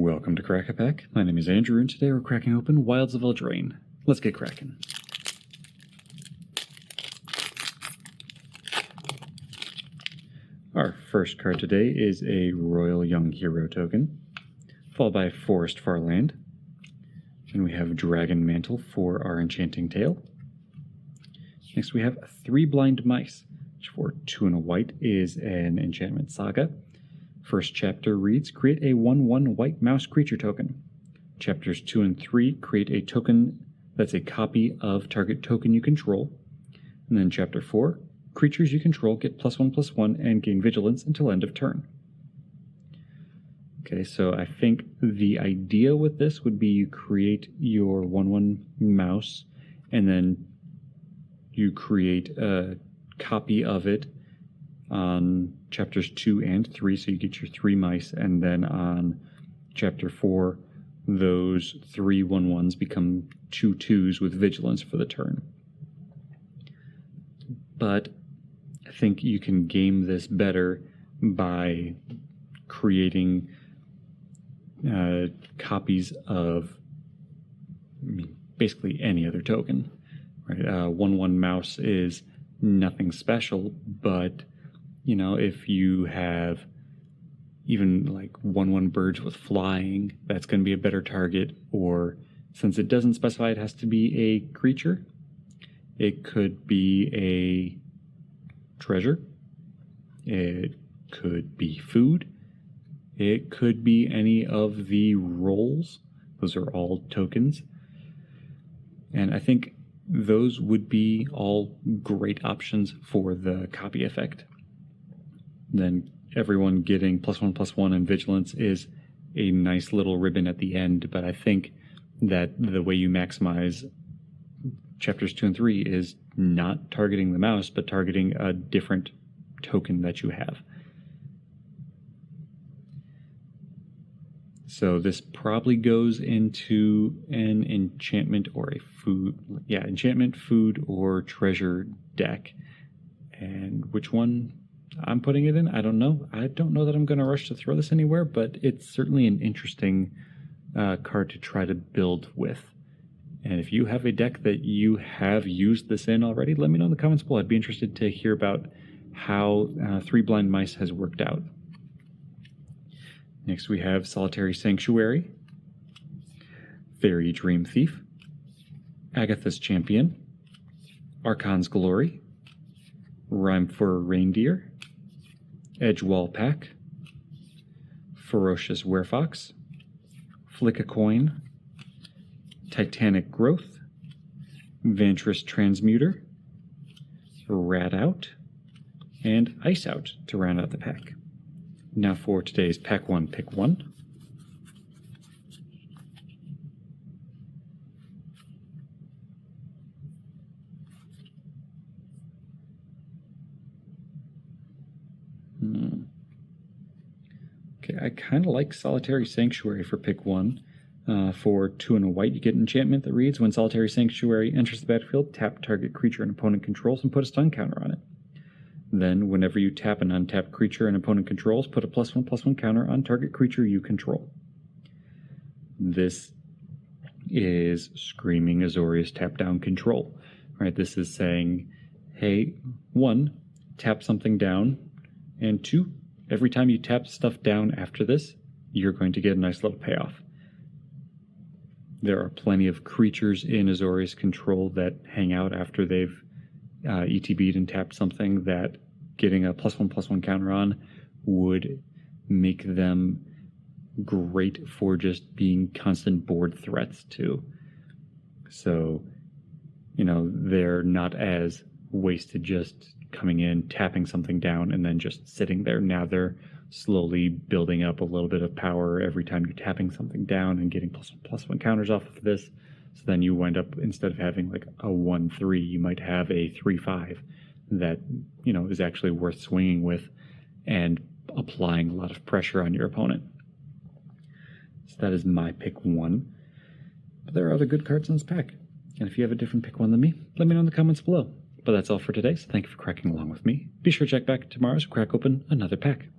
Welcome to Crack-A-Pack. My name is Andrew, and today we're cracking open Wilds of Eldraine. Let's get cracking. Our first card today is a Royal Young Hero token, followed by Forest Farland. And we have Dragon Mantle for our Enchanting Tail. Next we have 3 Blind Mice, which for 2 and a white is an enchantment saga. First chapter reads, create a 1/1 white mouse creature token. Chapters 2 and 3 create a token that's a copy of target token you control. And then chapter 4, creatures you control get +1/+1 and gain vigilance until end of turn. Okay, so I think the idea with this would be you create your 1/1 mouse, and then you create a copy of it on chapters 2 and 3, so you get your 3 mice, and then on chapter 4, those 3 1/1s become 2 2s with vigilance for the turn. But I think you can game this better by creating copies of, basically any other token. Right? 1/1 mouse is nothing special, but you know, if you have even like 1/1 birds with flying, that's going to be a better target. Or since it doesn't specify it has to be a creature, it could be a treasure, it could be food, it could be any of the roles. Those are all tokens. And I think those would be all great options for the copy effect. Then everyone getting +1/+1 and vigilance is a nice little ribbon at the end, but I think that the way you maximize chapters 2 and 3 is not targeting the mouse, but targeting a different token that you have. So this probably goes into an enchantment or a food, enchantment, food, or treasure deck. And which one I'm putting it in, I don't know. I don't know that I'm going to rush to throw this anywhere, but it's certainly an interesting card to try to build with. And if you have a deck that you have used this in already, let me know in the comments below. I'd be interested to hear about how 3 Blind Mice has worked out. Next we have Solitary Sanctuary, Fairy Dream Thief, Agatha's Champion, Archon's Glory, Rhyme for Reindeer, Edgewall Pack, Ferocious Werefox, Flick a Coin, Titanic Growth, Vantress Transmuter, Rat Out, and Ice Out to round out the pack. Now for today's Pack 1, Pick 1. Okay, I kind of like Solitary Sanctuary for Pick 1. For 2 and a white, you get an enchantment that reads, when Solitary Sanctuary enters the battlefield, tap target creature an opponent controls and put a stun counter on it. Then, whenever you tap an untapped creature an opponent controls, put a +1/+1 counter on target creature you control. This is screaming Azorius tap down control. Right? This is saying, hey, 1, tap something down, and 2, every time you tap stuff down after this, you're going to get a nice little payoff. There are plenty of creatures in Azorius control that hang out after they've ETB'd and tapped something that getting a +1/+1 counter on would make them great for just being constant board threats too. So, you know, they're not as wasted just coming in, tapping something down, and then just sitting there. Now they're slowly building up a little bit of power every time you're tapping something down and getting +1/+1 counters off of this. So then you wind up, instead of having like a 1/3, you might have a 3/5 that, you know, is actually worth swinging with and applying a lot of pressure on your opponent. So that is my Pick 1. But there are other good cards in this pack. And if you have a different Pick 1 than me, let me know in the comments below. But that's all for today, so thank you for cracking along with me. Be sure to check back tomorrow to crack open another pack.